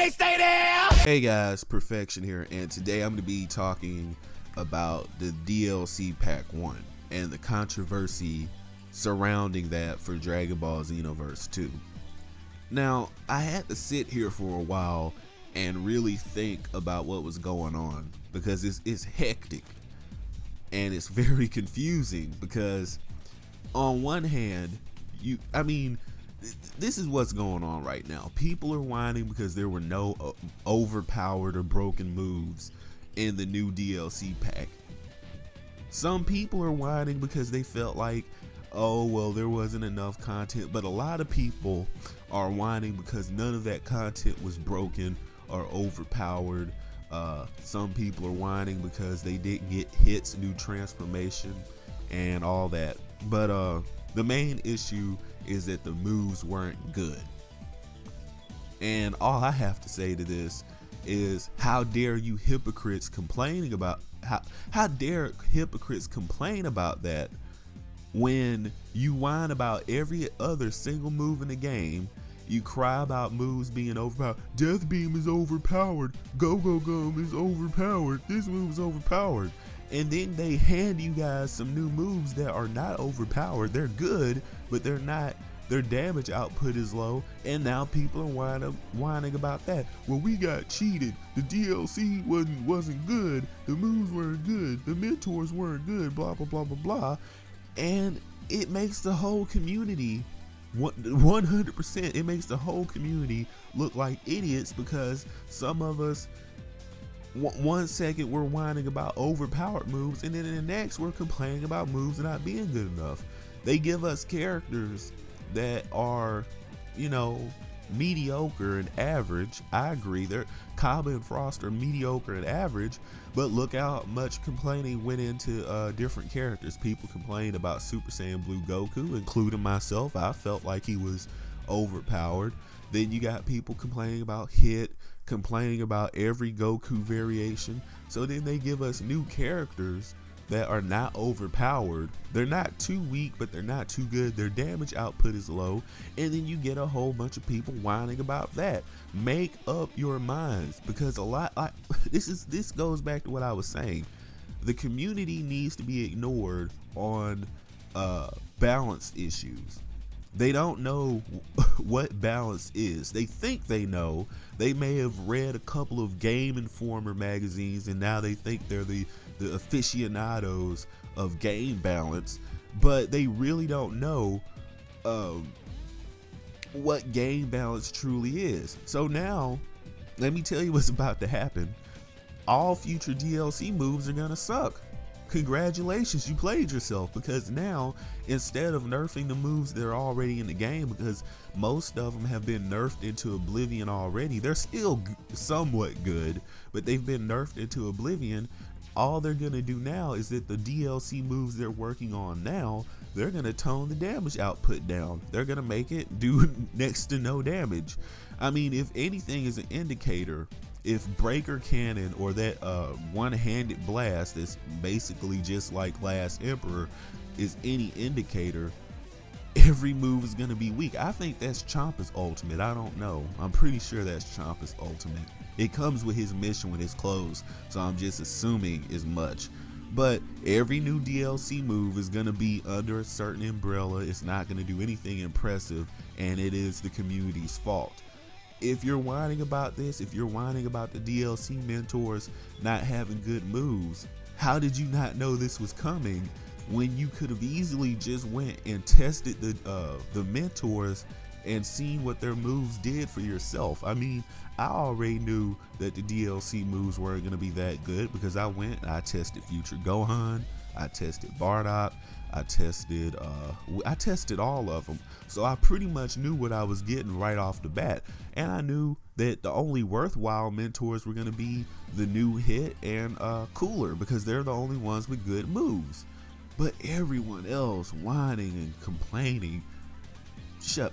they stay there. Hey guys, Perfection here, and today I'm going to be talking about the DLC Pack 1 and the controversy surrounding that for Dragon Ball Xenoverse 2. Now, I had to sit here for a while and really think about what was going on because it's hectic and it's very confusing because on one hand, this is what's going on right now. People are whining because there were no overpowered or broken moves in the new DLC pack. Some people are whining because they felt like, oh, well, there wasn't enough content. But a lot of people are whining because none of that content was broken or overpowered. Some people are whining because they didn't get Hit's new transformation and all that. But the main issue is that the moves weren't good. And all I have to say to this is, how dare you hypocrites complaining about how dare hypocrites complain about that when you whine about every other single move in the game. You cry about moves being overpowered. Death Beam is overpowered. Go Go Gum is overpowered. This move is overpowered. And then they hand you guys some new moves that are not overpowered. They're good, but they're not. Their damage output is low, and now people are whining about that. Well, we got cheated. The DLC wasn't good. The moves weren't good. The mentors weren't good. Blah blah blah blah blah. And it makes the whole community 100%. It makes the whole community look like idiots because some of us. One second we're whining about overpowered moves, and then in the next we're complaining about moves not being good enough. They give us characters that are, mediocre and average. I agree, Kaba and Frost are mediocre and average, but look how much complaining went into different characters. People complained about Super Saiyan Blue Goku, including myself. I felt like he was overpowered. Then you got people complaining about Hit, complaining about every Goku variation. So then they give us new characters that are not overpowered. They're not too weak, but they're not too good. Their damage output is low, and then you get a whole bunch of people whining about that. Make up your minds, because this goes back to what I was saying. The community needs to be ignored on balance issues. They don't know what balance is. They think they know. They may have read a couple of Game Informer magazines, and now they think they're the aficionados of game balance, but they really don't know what game balance truly is. So now, let me tell you what's about to happen. All future DLC moves are gonna suck. Congratulations, you played yourself, because now instead of nerfing the moves that are already in the game, because most of them have been nerfed into oblivion already, they're still somewhat good, but they've been nerfed into oblivion. All they're gonna do now is that the DLC moves they're working on now, they're gonna tone the damage output down. They're gonna make it do next to no damage. I mean, if anything is an indicator, if Breaker Cannon or that one-handed blast that's basically just like Last Emperor is any indicator, every move is going to be weak. I think that's Champa's ultimate. I don't know. I'm pretty sure that's Champa's ultimate. It comes with his mission when it's closed, so I'm just assuming as much. But every new DLC move is going to be under a certain umbrella. It's not going to do anything impressive, and it is the community's fault. If you're whining about this, if you're whining about the DLC mentors not having good moves, how did you not know this was coming when you could have easily just went and tested the mentors and seen what their moves did for yourself? I mean, I already knew that the DLC moves weren't going to be that good because I went and I tested Future Gohan, I tested Bardock, I tested all of them. So I pretty much knew what I was getting right off the bat. And I knew that the only worthwhile mentors were going to be the new Hit and Cooler, because they're the only ones with good moves. But everyone else whining and complaining,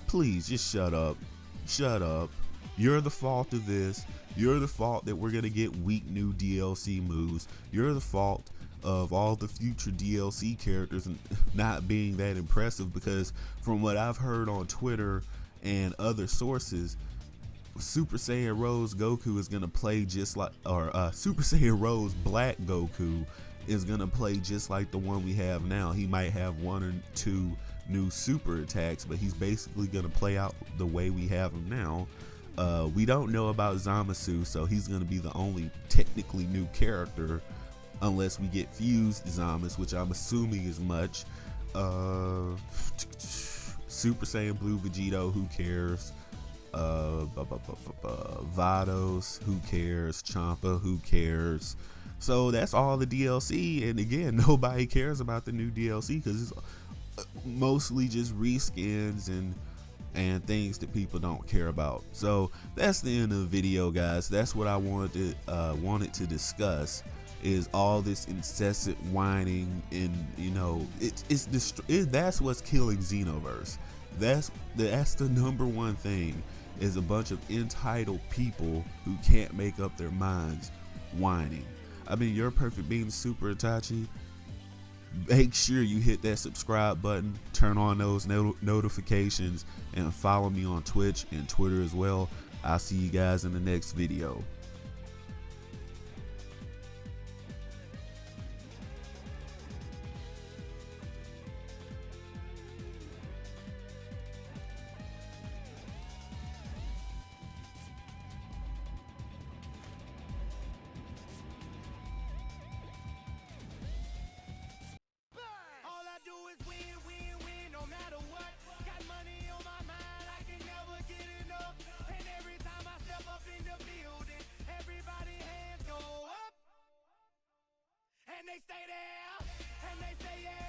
please just shut up. Shut up. You're the fault of this. You're the fault that we're going to get weak new DLC moves. You're the fault of all the future DLC characters not being that impressive, because from what I've heard on Twitter and other sources, Super Saiyan Rose Goku is gonna play just like, or Super Saiyan Rose Black Goku is gonna play just like the one we have now. He might have one or two new super attacks, but he's basically gonna play out the way we have him now. We don't know about Zamasu, so he's gonna be the only technically new character, unless we get fused Zamas, which I'm assuming is much. Super Saiyan Blue Vegito, who cares? Vados, who cares? Champa, who cares? So that's all the DLC, and again, nobody cares about the new DLC because it's mostly just reskins and things that people don't care about. So that's the end of the video, guys. That's what I wanted to discuss, is all this incessant whining, and you know, that's what's killing Xenoverse. That's the number one thing, is a bunch of entitled people who can't make up their minds whining. I mean, Your Perfect Being Super Itachi, make sure you hit that subscribe button, turn on those notifications, and follow me on Twitch and Twitter as well. I'll see you guys in the next video. And they stay there, and they say yeah.